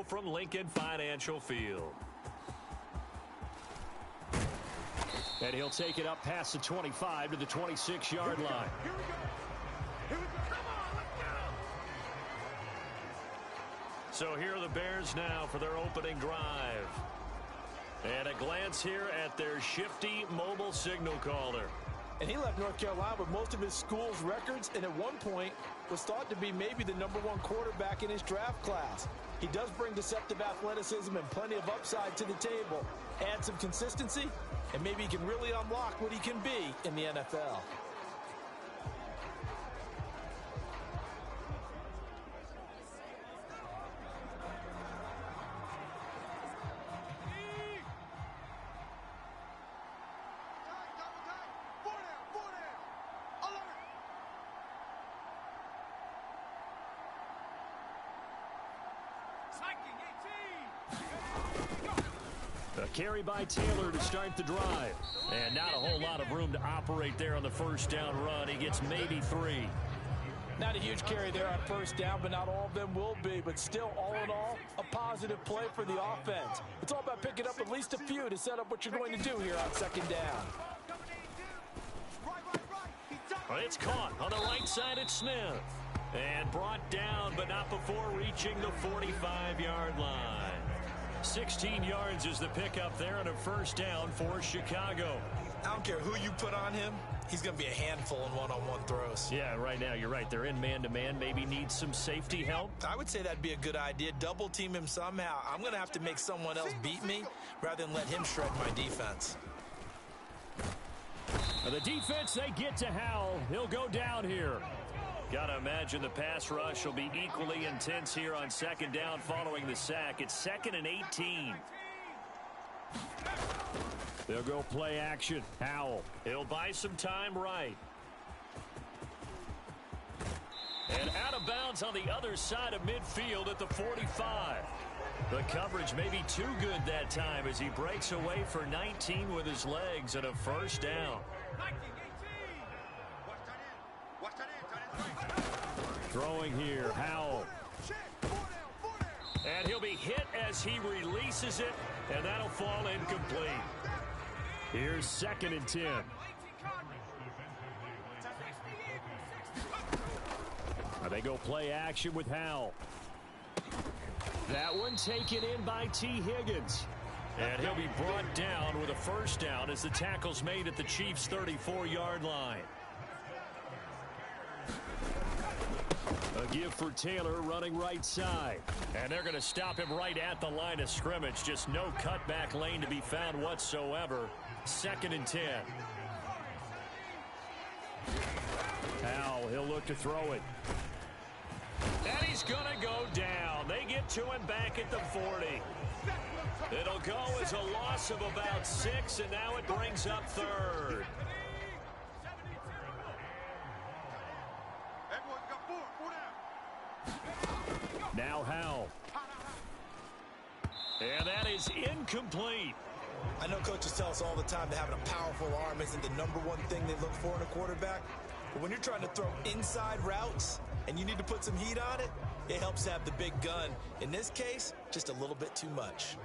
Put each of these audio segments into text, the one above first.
from Lincoln Financial Field. And he'll take it up past the 25 to the 26-yard line. Here we go. Here we go. Come on, let's go. So here are the Bears now for their opening drive. And a glance here at their shifty mobile signal caller. And he left North Carolina with most of his school's records, and at one point was thought to be maybe the #1 quarterback in his draft class. He does bring deceptive athleticism and plenty of upside to the table. Add some consistency, and maybe he can really unlock what he can be in the NFL. A carry by Taylor to start the drive. And not a whole lot of room to operate there on the first down run. He gets maybe 3. Not a huge carry there on first down, but not all of them will be. But still, all in all, a positive play for the offense. It's all about picking up at least a few to set up what you're going to do here on second down. Well, it's caught on the right side at Smith. And brought down, but not before reaching the 45-yard line. 16 yards is the pickup there and a first down for Chicago. I don't care who you put on him. He's going to be a handful in one-on-one throws. Yeah, right now you're right. They're in man-to-man. Maybe need some safety help. I would say that'd be a good idea. Double team him somehow. I'm going to have to make someone else beat me rather than let him shred my defense. The defense, they get to Howell. He'll go down here. Got to imagine the pass rush will be equally intense here on second down following the sack. It's 2nd and 18. They'll go play action. Howell. He'll buy some time right. And out of bounds on the other side of midfield at the 45. The coverage may be too good that time as he breaks away for 19 with his legs and a first down. Throwing here, Howell. And he'll be hit as he releases it, and that'll fall incomplete. Here's 2nd and 10. They go play action with Howell. That one taken in by T. Higgins. And he'll be brought down with a first down as the tackle's made at the Chiefs' 34-yard line. A give for Taylor running right side. And they're going to stop him right at the line of scrimmage. Just no cutback lane to be found whatsoever. 2nd and 10. Howell, he'll look to throw it. And he's going to go down. They get to him back at the 40. It'll go as a loss of about 6, and now it brings up 3rd. Now Howell. And that is incomplete. I know coaches tell us all the time that having a powerful arm isn't the #1 thing they look for in a quarterback. But when you're trying to throw inside routes and you need to put some heat on it, it helps to have the big gun. In this case, just a little bit too much.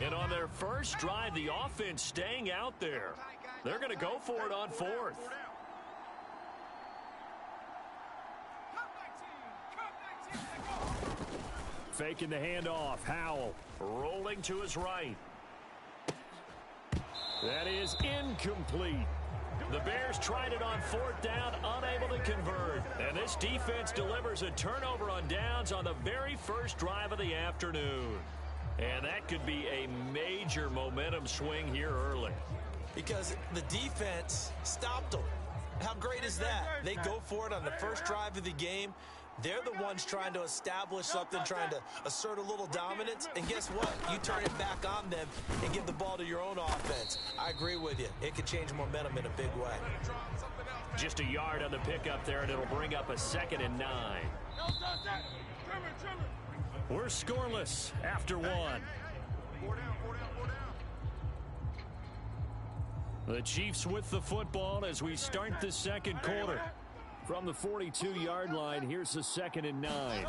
And on their first drive, the offense staying out there. They're going to go for it on 4th. Faking the handoff. Howell rolling to his right. That is incomplete. The Bears tried it on 4th down, unable to convert. And this defense delivers a turnover on downs on the very first drive of the afternoon. And that could be a major momentum swing here early. Because the defense stopped them. How great is that? They go for it on the first drive of the game. They're the ones trying to establish something, trying to assert a little dominance. And guess what? You turn it back on them and give the ball to your own offense. I agree with you. It could change momentum in a big way. Just a yard on the pickup there, and it'll bring up a 2nd and 9. We're scoreless after 1. The Chiefs with the football as we start the second quarter. From the 42-yard line, here's the 2nd and 9.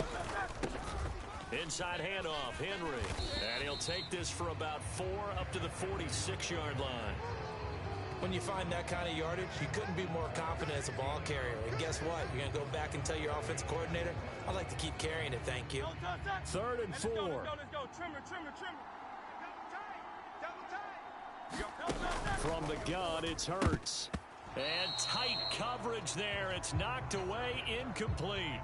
Inside handoff, Henry. And he'll take this for about 4 up to the 46-yard line. When you find that kind of yardage, you couldn't be more confident as a ball carrier. And guess what? You're going to go back and tell your offensive coordinator, I'd like to keep carrying it, thank you. 3rd and 4. Let's go. Trimmer. From the gun, it's Hurts. And tight coverage there. It's knocked away, incomplete.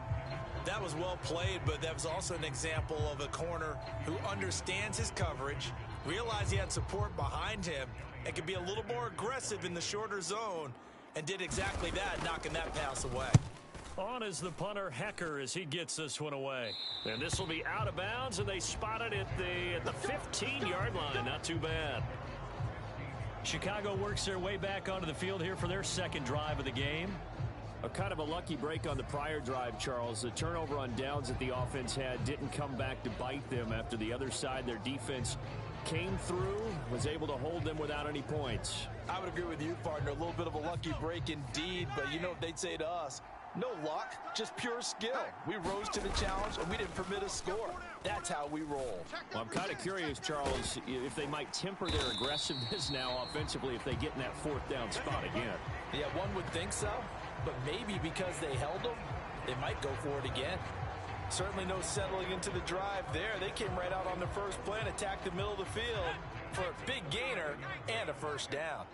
That was well played, but that was also an example of a corner who understands his coverage, realized he had support behind him, and could be a little more aggressive in the shorter zone, and did exactly that, knocking that pass away. On is the punter, Hecker, as he gets this one away. And this will be out of bounds, and they spot it at the 15-yard line. Not too bad. Chicago works their way back onto the field here for their 2nd drive of the game. A kind of a lucky break on the prior drive, Charles. The turnover on downs that the offense had didn't come back to bite them after the other side. Their defense came through, was able to hold them without any points. I would agree with you, partner. A little bit of a lucky break indeed, but you know what they'd say to us? No luck, just pure skill. We rose to the challenge, and we didn't permit a score. That's how we roll. Well, I'm kind of curious, Charles, if they might temper their aggressiveness now offensively if they get in that 4th down spot again. Yeah, one would think so, but maybe because they held them, they might go for it again. Certainly no settling into the drive there. They came right out on the first play and attacked the middle of the field for a big gainer and a 1st down.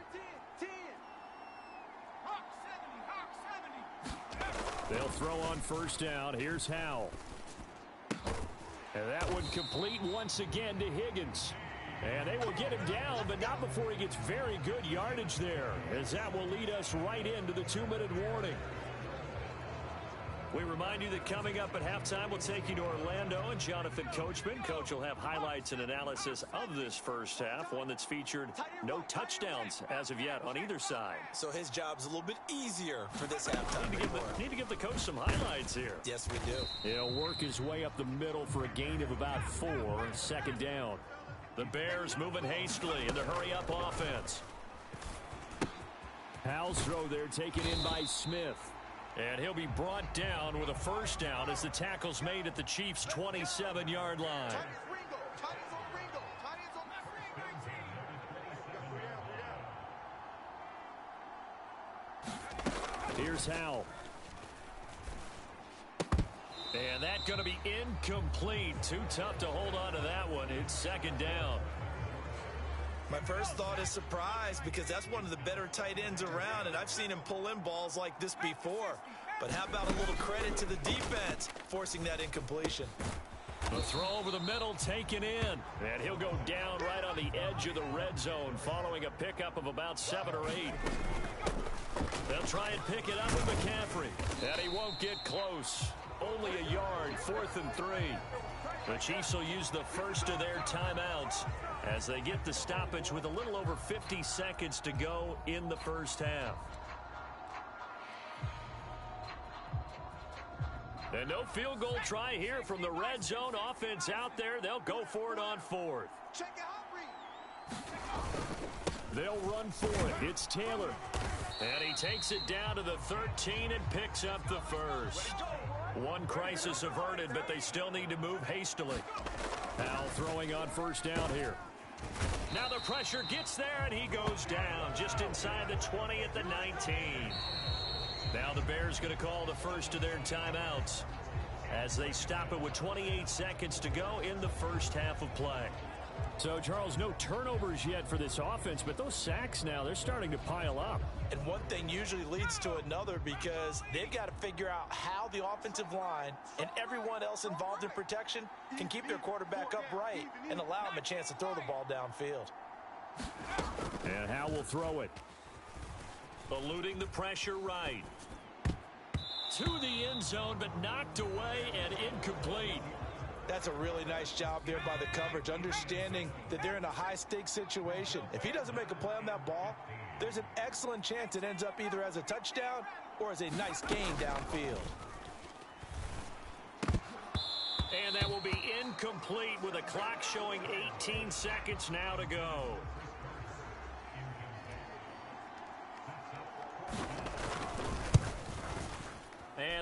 They'll throw on 1st down. Here's Howell. And that one complete once again to Higgins. And they will get him down, but not before he gets very good yardage there, as that will lead us right into the 2-minute warning. We remind you that coming up at halftime, we'll take you to Orlando and Jonathan Coachman. Coach will have highlights and analysis of this first half, one that's featured no touchdowns as of yet on either side. So his job's a little bit easier for this halftime. Need to give the coach some highlights here. Yes, we do. He'll work his way up the middle for a gain of about 4, 2nd down. The Bears moving hastily in the hurry-up offense. Howell's throw there taken in by Smith. And he'll be brought down with a 1st down as the tackle's made at the Chiefs' 27-yard line. Here's Howell. And that's going to be incomplete. Too tough to hold on to that one. It's 2nd down. My first thought is surprise, because that's one of the better tight ends around, and I've seen him pull in balls like this before. But how about a little credit to the defense forcing that incompletion? The throw over the middle taken in, and he'll go down right on the edge of the red zone following a pickup of about 7 or 8. They'll try and pick it up with McCaffrey, and he won't get close. Only a yard, 4th and 3. The Chiefs will use the first of their timeouts as they get the stoppage with a little over 50 seconds to go in the first half. And no field goal try here from the red zone offense out there. They'll go for it on 4th. They'll run for it. It's Taylor. And he takes it down to the 13 and picks up the 1st. One crisis averted, but they still need to move hastily. Howell throwing on 1st down here. Now the pressure gets there, and he goes down just inside the 20 at the 19. Now the Bears going to call the first of their timeouts as they stop it with 28 seconds to go in the first half of play. So, Charles, no turnovers yet for this offense, but those sacks now, they're starting to pile up. And one thing usually leads to another, because they've got to figure out how the offensive line and everyone else involved in protection can keep their quarterback upright and allow him a chance to throw the ball downfield. And Howell will throw it. Eluding the pressure right. To the end zone, but knocked away and incomplete. That's a really nice job there by the coverage, understanding that they're in a high-stakes situation. If he doesn't make a play on that ball, there's an excellent chance it ends up either as a touchdown or as a nice gain downfield. And that will be incomplete with a clock showing 18 seconds now to go.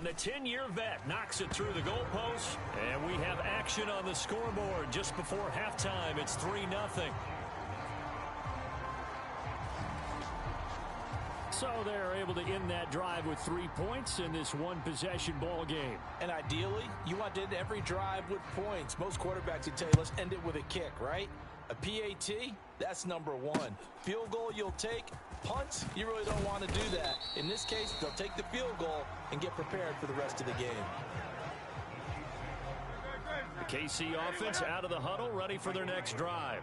And the 10-year vet knocks it through the goalpost. And we have action on the scoreboard just before halftime. It's 3-0. So they're able to end that drive with 3 points in this one-possession ball game. And ideally, you want to end every drive with points. Most quarterbacks would tell you, let's end it with a kick, right? A PAT, that's number one. Field goal you'll take. Punts, you really don't want to do that. In this case, they'll take the field goal and get prepared for the rest of the game. The KC offense out of the huddle, ready for their next drive.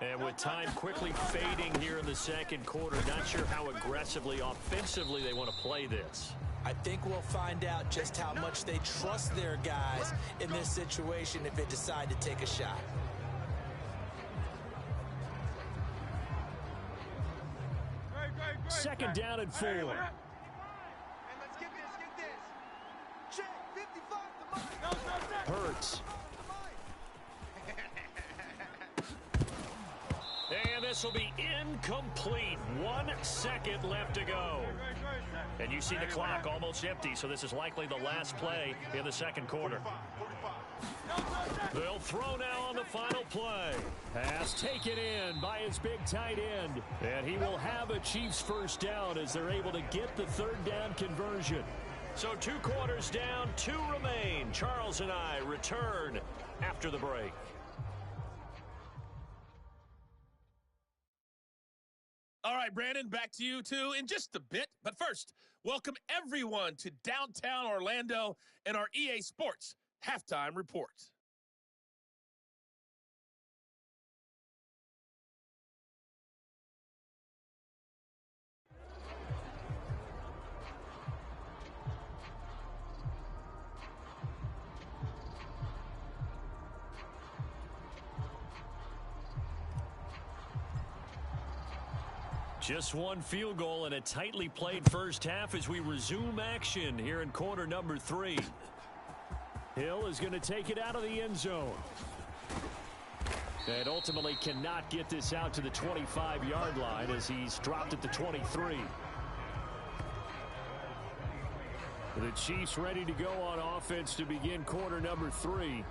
And with time quickly fading here in the second quarter, not sure how aggressively, offensively they want to play this. I think we'll find out just how much they trust their guys in this situation if they decide to take a shot. Second down and 4. And let's get this. Check, 55 to mine. Hurts. And this will be incomplete. 1 second left to go. And you see the clock almost empty, so this is likely the last play in the second quarter. They'll throw now on the final play. Pass taken in by his big tight end. And he will have a Chiefs first down as they're able to get the third down conversion. So 2 quarters down, 2 remain. Charles and I return after the break. All right, Brandon, back to you two in just a bit. But first, welcome everyone to downtown Orlando and our EA Sports Halftime Report. Just 1 field goal and a tightly played first half as we resume action here in quarter number 3. Hill is going to take it out of the end zone. And ultimately cannot get this out to the 25-yard line as he's dropped at the 23. The Chiefs ready to go on offense to begin quarter number 3.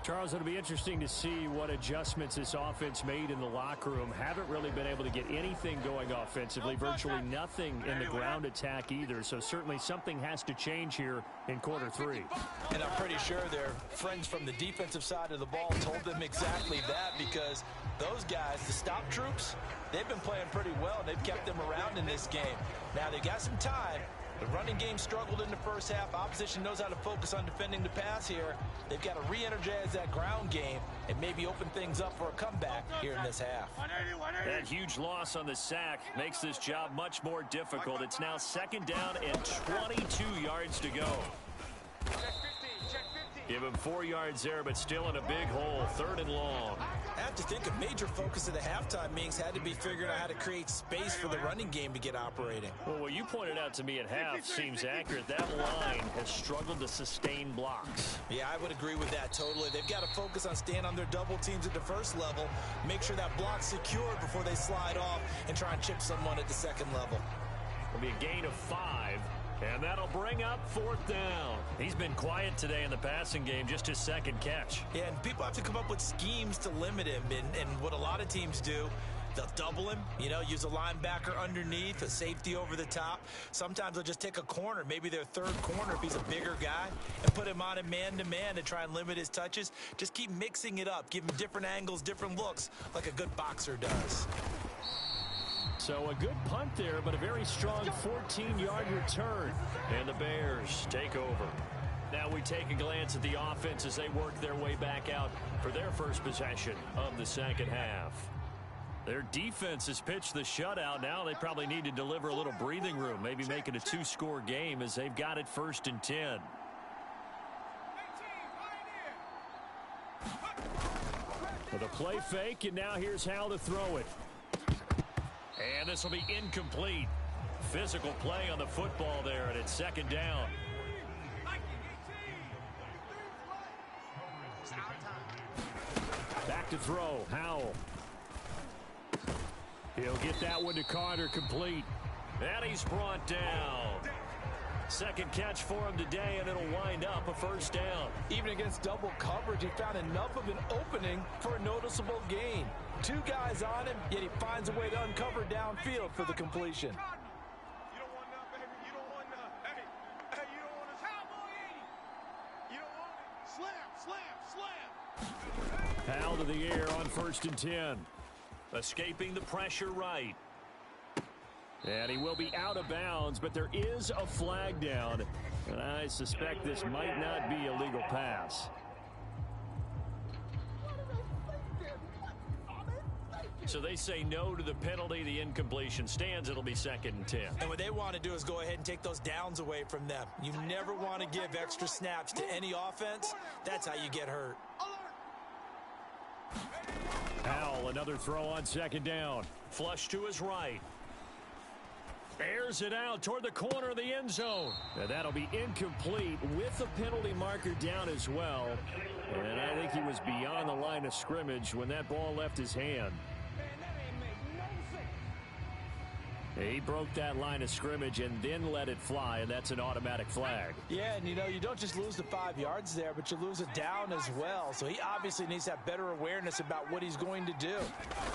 Charles, it'll be interesting to see what adjustments this offense made in the locker room. Haven't really been able to get anything going offensively, virtually nothing in the ground attack either. So certainly something has to change here in quarter 3. And I'm pretty sure their friends from the defensive side of the ball told them exactly that, because those guys, the stop troops, they've been playing pretty well. They've kept them around in this game. Now they got some time. The running game struggled in the first half. Opposition knows how to focus on defending the pass here. They've got to re-energize that ground game and maybe open things up for a comeback here in this half. That huge loss on the sack makes this job much more difficult. It's now second down and 22 yards to go. Give him 4 yards there, but still in a big hole. 3rd and long. I have to think a major focus of the halftime meetings had to be figuring out how to create space for the running game to get operating. Well, what you pointed out to me at half seems accurate. That line has struggled to sustain blocks. Yeah, I would agree with that totally. They've got to focus on staying on their double teams at the first level, make sure that block's secured before they slide off and try and chip someone at the second level. It'll be a gain of 5. And that'll bring up 4th down. He's been quiet today in the passing game, just his second catch. Yeah, and people have to come up with schemes to limit him. And what a lot of teams do, they'll double him, use a linebacker underneath, a safety over the top. Sometimes they'll just take a corner, maybe their 3rd corner if he's a bigger guy, and put him on a man-to-man to try and limit his touches. Just keep mixing it up, give him different angles, different looks, like a good boxer does. So a good punt there, but a very strong 14-yard return. And the Bears take over. Now we take a glance at the offense as they work their way back out for their first possession of the second half. Their defense has pitched the shutout. Now they probably need to deliver a little breathing room, maybe make it a 2-score game as they've got it 1st and 10. With a play fake, and now here's how to throw it. And this will be incomplete. Physical play on the football there, and it's second down. Back to throw, Howell. He'll get that one to Carter complete. And he's brought down. Second catch for him today, and it'll wind up a first down. Even against double coverage, he found enough of an opening for a noticeable gain. Two guys on him, yet he finds a way to uncover downfield for the completion. You don't want none, baby. You don't want none. Hey, you don't want a cowboy 80. You don't want it. Slam. Powell to the air on 1st and 10. Escaping the pressure right. And he will be out of bounds, but there is a flag down. And I suspect this might not be a legal pass. So they say no to the penalty. The incompletion stands. It'll be 2nd and 10. And what they want to do is go ahead and take those downs away from them. You never want to give extra snaps to any offense. That's how you get hurt. Powell, another throw on 2nd down. Flush to his right. Airs it out toward the corner of the end zone. And that'll be incomplete with the penalty marker down as well. And I think he was beyond the line of scrimmage when that ball left his hand. He broke that line of scrimmage and then let it fly, and that's an automatic flag. Yeah, and you don't just lose the 5 yards there, but you lose it down as well. So he obviously needs to have better awareness about what he's going to do.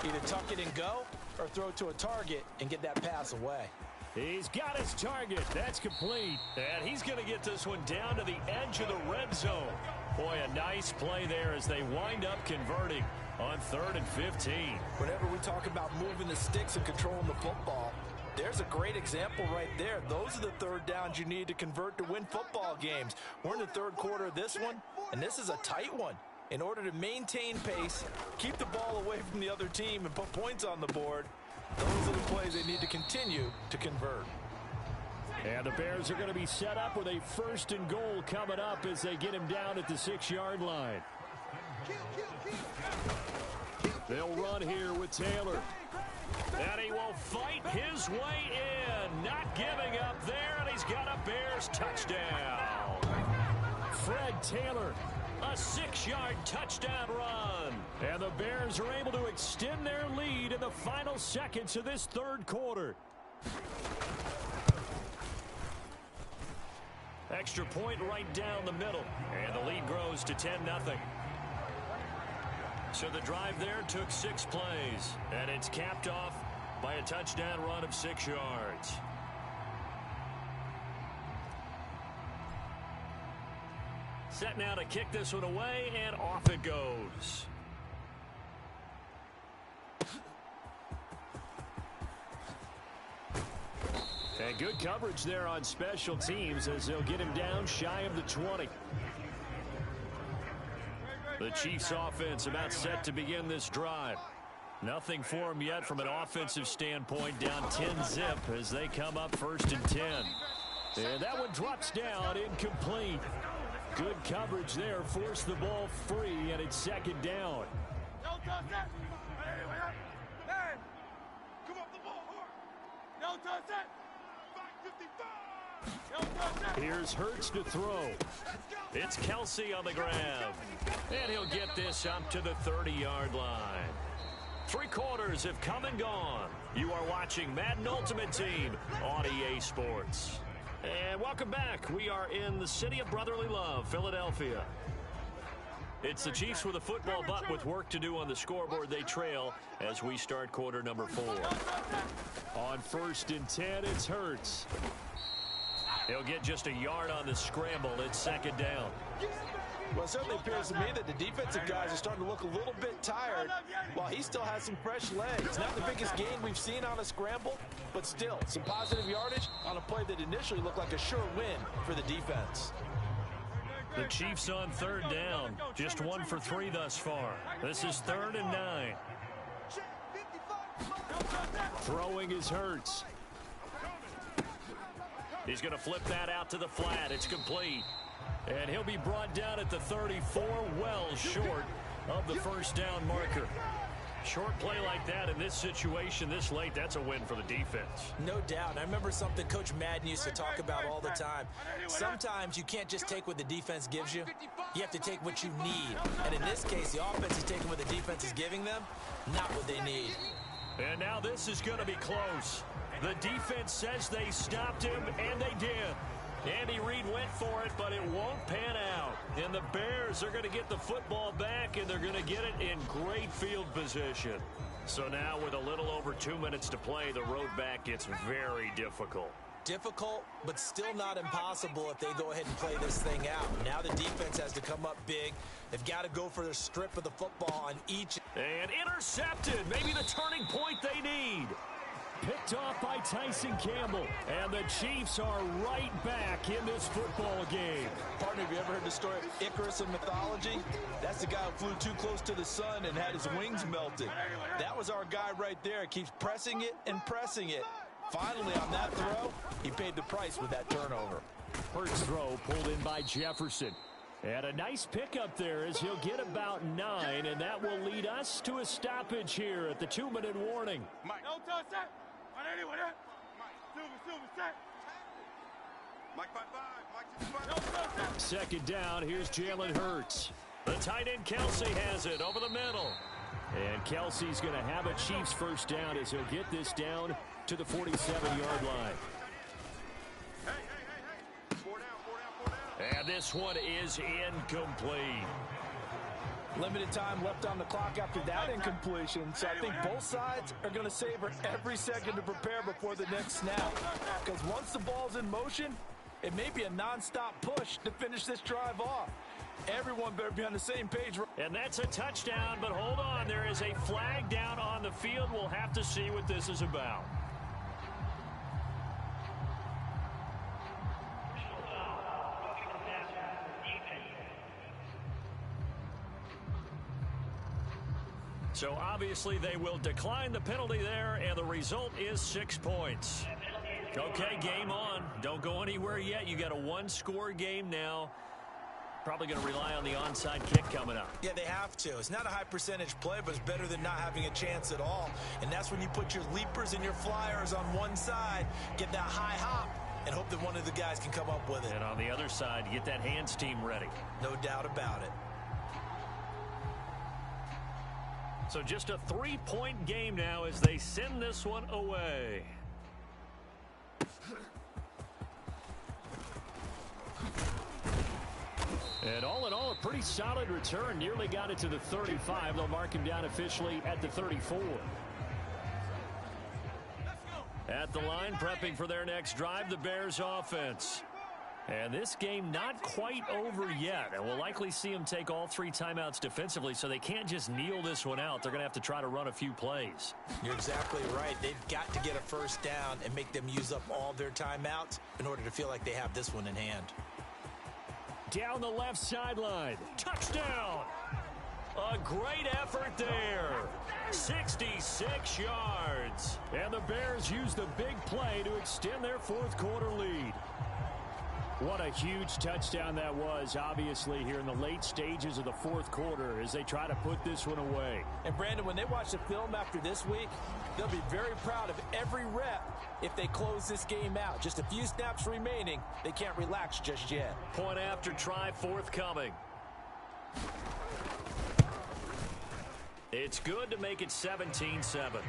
Either tuck it and go or throw it to a target and get that pass away. He's got his target. That's complete. And he's going to get this one down to the edge of the red zone. Boy, a nice play there as they wind up converting on 3rd and 15. Whenever we talk about moving the sticks and controlling the football, there's a great example right there. Those are the third downs you need to convert to win football games. We're in the 3rd quarter of this one, and this is a tight one. In order to maintain pace, keep the ball away from the other team, and put points on the board, those are the plays they need to continue to convert. And the Bears are going to be set up with a 1st and goal coming up as they get him down at the 6-yard line. They'll run here with Taylor. And he will fight his way in. Not giving up there, and he's got a Bears touchdown. Fred Taylor, a 6-yard touchdown run. And the Bears are able to extend their lead in the final seconds of this 3rd quarter. Extra point right down the middle. And the lead grows to 10-0. So the drive there took 6 plays. And it's capped off by a touchdown run of 6 yards. Set now to kick this one away, and off it goes. And good coverage there on special teams as they'll get him down shy of the 20. The Chiefs offense about set to begin this drive. Nothing for him yet from an offensive standpoint, down 10-zip as they come up 1st and 10. And that one drops down, incomplete. Good coverage there, forced the ball free, and it's 2nd down. Here's Hurts to throw. It's Kelsey on the grab. And he'll get this up to the 30-yard line. 3 quarters have come and gone. You are watching Madden Ultimate Team on EA Sports. And welcome back. We are in the city of brotherly love, Philadelphia. It's the Chiefs with a football, but with work to do on the scoreboard. They trail as we start quarter number 4. On 1st and 10, it's Hurts. He'll get just a yard on the scramble. It's 2nd down. Well, it certainly appears to me that the defensive guys are starting to look a little bit tired while he still has some fresh legs. Not the biggest gain we've seen on a scramble, but still some positive yardage on a play that initially looked like a sure win for the defense. The Chiefs on 3rd down. Just 1 for 3 thus far. This is 3rd and 9. Throwing is Hurts. He's going to flip that out to the flat. It's complete. And he'll be brought down at the 34, well short of the 1st down marker. Short play like that in this situation this late, that's a win for the defense. No doubt. I remember something Coach Madden used to talk about all the time. Sometimes you can't just take what the defense gives you. You have to take what you need. And in this case, the offense is taking what the defense is giving them, not what they need. And now this is going to be close. The defense says they stopped him, and they did. Andy Reid went for it, but it won't pan out. And the Bears are going to get the football back, and they're going to get it in great field position. So now with a little over 2 minutes to play, the road back gets very difficult. Difficult, but still not impossible if they go ahead and play this thing out. Now the defense has to come up big. They've got to go for the strip of the football on each. And intercepted. Maybe the turning point they need. Picked off by Tyson Campbell. And the Chiefs are right back in this football game. Partner, have you ever heard the story of Icarus in mythology? That's the guy who flew too close to the sun and had his wings melted. That was our guy right there. Keeps pressing it and pressing it. Finally, on that throw, he paid the price with that turnover. Hurts throw pulled in by Jefferson. And a nice pickup there as he'll get about 9, and that will lead us to a stoppage here at the 2-minute warning. Mike. No touch that. On anyone there. Mike. Silver, set. Mike 5-5. Mike 2-5. No touch that. Second down, here's Jalen Hurts. The tight end Kelsey has it over the middle. And Kelsey's going to have a Chiefs first down as he'll get this down to the 47-yard line. Hey. 4 down. And this one is incomplete. Limited time left on the clock after that incompletion, so I think both sides are going to savor every second to prepare before the next snap. Because once the ball's in motion, it may be a nonstop push to finish this drive off. Everyone better be on the same page. And that's a touchdown, but hold on. There is a flag down on the field. We'll have to see what this is about. So obviously they will decline the penalty there, and the result is 6 points. Okay, game on. Don't go anywhere yet. You got a one-score game now. Probably going to rely on the onside kick coming up. Yeah, they have to. It's not a high percentage play, but it's better than not having a chance at all. And that's when you put your leapers and your flyers on one side, get that high hop, and hope that one of the guys can come up with it. And on the other side, get that hands team ready. No doubt about it. So just a 3-point game now as they send this one away. And all in all, a pretty solid return. Nearly got it to the 35. They'll mark him down officially at the 34. At the line, prepping for their next drive, the Bears offense. And this game not quite over yet. And we'll likely see them take all 3 timeouts defensively, so they can't just kneel this one out. They're going to have to try to run a few plays. You're exactly right. They've got to get a first down and make them use up all their timeouts in order to feel like they have this one in hand. Down the left sideline. Touchdown. A great effort there. 66 yards. And the Bears use the big play to extend their fourth quarter lead. What a huge touchdown that was, obviously, here in the late stages of the fourth quarter as they try to put this one away. And, Brandon, when they watch the film after this week, they'll be very proud of every rep if they close this game out. Just a few snaps remaining. They can't relax just yet. Point after try forthcoming. It's good to make it 17-7.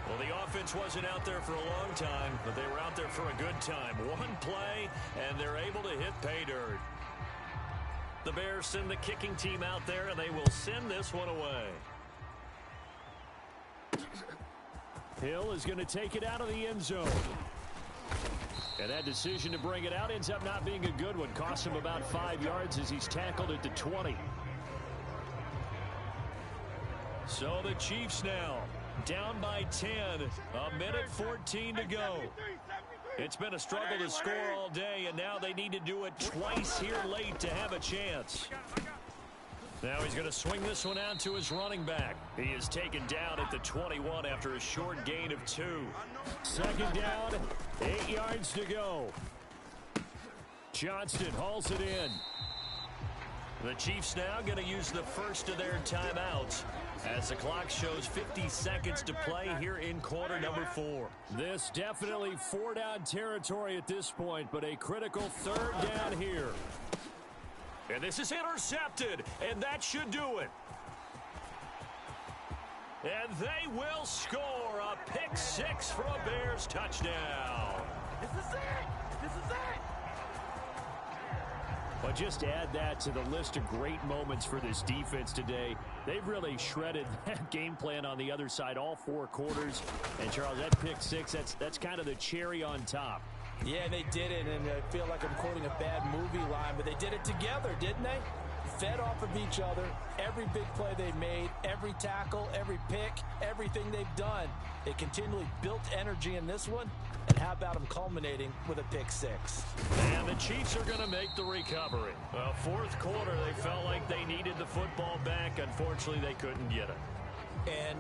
Well, the offense wasn't out there for a long time, but they were out there for a good time. One play, and they're able to hit pay dirt. The Bears send the kicking team out there, and they will send this one away. Hill is going to take it out of the end zone. And that decision to bring it out ends up not being a good one. Costs him about 5 yards as he's tackled at the 20. So the Chiefs now down by 10. A minute 14 to go. It's been a struggle to score all day, and now they need to do it twice here late to have a chance. Now he's going to swing this one out to his running back. He is taken down at the 21 after a short gain of 2. Second down, 8 yards to go. Johnston hauls it in. The Chiefs now going to use the first of their timeouts as the clock shows 50 seconds to play here in quarter number 4. This definitely 4-down territory at this point, but a critical 3rd down here. And this is intercepted, and that should do it. And they will score a pick 6 for a Bears touchdown. This is it. This is it. Well, just add that to the list of great moments for this defense today. They've really shredded that game plan on the other side all 4 quarters. And, Charles, that pick 6, that's kind of the cherry on top. Yeah, they did it, and I feel like I'm quoting a bad movie line, but they did it together, didn't they? Fed off of each other, every big play they made, every tackle, every pick, everything they've done. They continually built energy in this one, and how about them culminating with a pick 6? And the Chiefs are going to make the recovery. Well, 4th quarter, they felt like they needed the football back. Unfortunately, they couldn't get it. And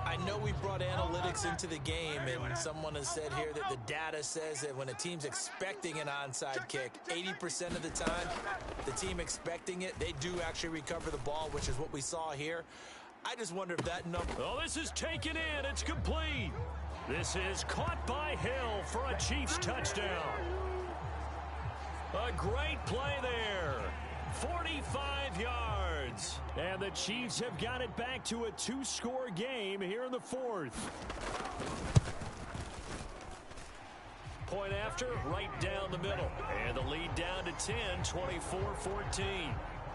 I know we brought analytics into the game, and someone has said here that the data says that when a team's expecting an onside kick, 80% of the time, the team expecting it, they do actually recover the ball, which is what we saw here. I just wonder if that number... Oh, this is taken in. It's complete. This is caught by Hill for a Chiefs touchdown. A great play there. 45 yards. And the Chiefs have got it back to a 2-score game here in the 4th. Point after, right down the middle. And the lead down to 10, 24-14.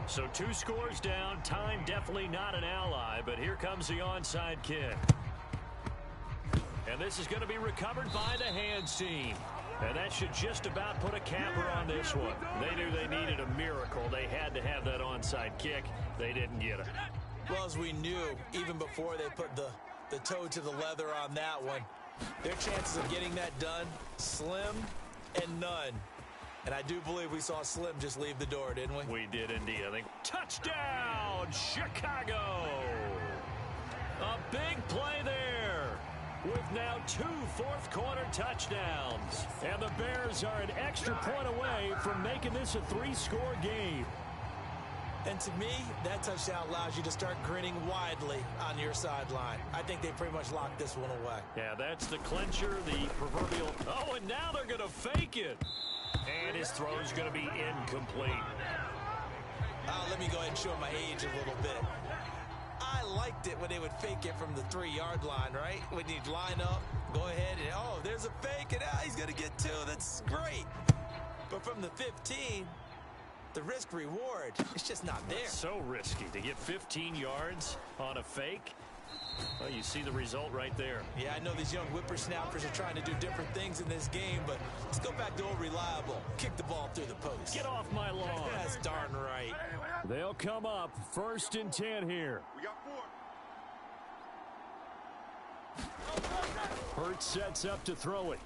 So 2 scores down. Time definitely not an ally, but here comes the onside kick. And this is going to be recovered by the hands team. And that should just about put a capper on this one. They knew they needed a miracle. They had to have that onside kick. They didn't get it. Well, as we knew, even before they put the toe to the leather on that one, their chances of getting that done, slim and none. And I do believe we saw Slim just leave the door, didn't we? We did indeed. I think touchdown, Chicago. A big play there. With now 2 fourth-quarter touchdowns. And the Bears are an extra point away from making this a 3-score game. And to me, that touchdown allows you to start grinning widely on your sideline. I think they pretty much locked this one away. Yeah, that's the clincher, the proverbial... Oh, and now they're going to fake it. And his throw is going to be incomplete. Let me go ahead and show my age a little bit. I liked it when they would fake it from the 3-yard line, right? When you'd line up, go ahead, and oh, there's a fake, and he's going to get 2. That's great. But from the 15, the risk-reward, it's just not there. It's so risky to get 15 yards on a fake. Well, you see the result right there. Yeah, I know these young whippersnappers are trying to do different things in this game, but let's go back to old reliable. Kick the ball through the post. Get off my lawn. That's darn right. They'll come up 1st and 10 here. We got 4. Hurts sets up to throw it.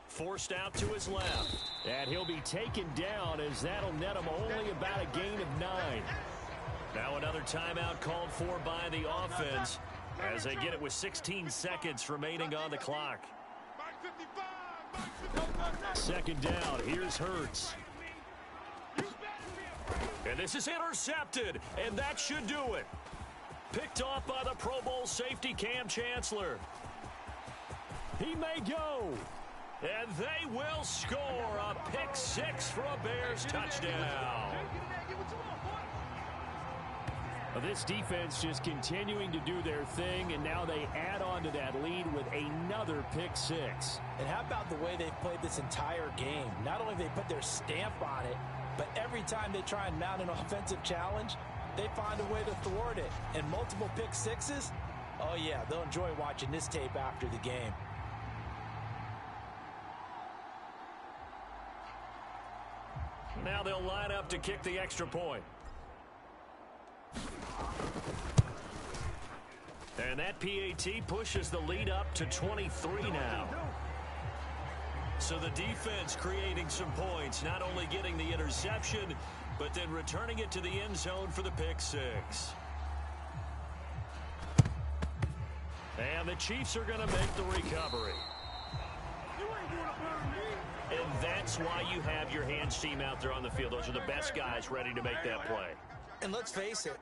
Forced out to his left. And he'll be taken down as that'll net him only about a gain of 9. Now another timeout called for by the offense as they get it with 16 seconds remaining on the clock. 2nd down. Here's Hurts. And this is intercepted, and that should do it. Picked off by the Pro Bowl safety Cam Chancellor. He may go. And they will score a pick 6 for a Bears touchdown. This defense just continuing to do their thing, and now they add on to that lead with another pick 6. And how about the way they've played this entire game? Not only have they put their stamp on it, but every time they try and mount an offensive challenge, they find a way to thwart it. And multiple pick 6s, oh yeah, they'll enjoy watching this tape after the game. Now they'll line up to kick the extra point. And that PAT pushes the lead up to 23 now. So the defense creating some points, not only getting the interception, but then returning it to the end zone for the pick 6. And the Chiefs are going to make the recovery. And that's why you have your hands team out there on the field. Those are the best guys ready to make that play. And let's face it,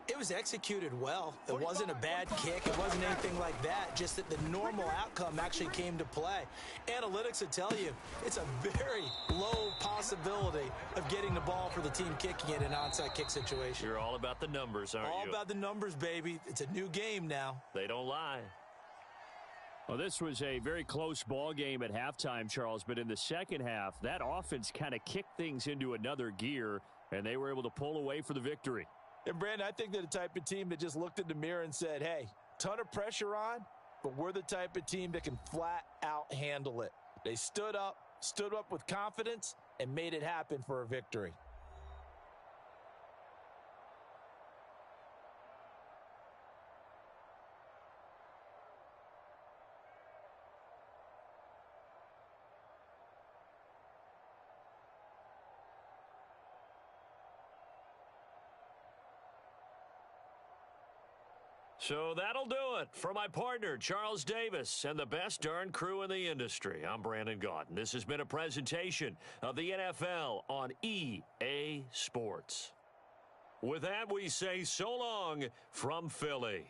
it was executed well. It wasn't a bad kick. It wasn't anything like that. Just that the normal outcome actually came to play. Analytics would tell you it's a very low possibility of getting the ball for the team kicking it in an onside kick situation. You're all about the numbers, aren't you? All about the numbers, baby. It's a new game now. They don't lie. Well, this was a very close ball game at halftime, Charles, but in the second half, that offense kind of kicked things into another gear, and they were able to pull away for the victory. And, Brandon, I think they're the type of team that just looked in the mirror and said, hey, ton of pressure on, but we're the type of team that can flat out handle it. They stood up with confidence, and made it happen for a victory. So that'll do it for my partner, Charles Davis, and the best darn crew in the industry. I'm Brandon Gaudin. This has been a presentation of the NFL on EA Sports. With that, we say so long from Philly.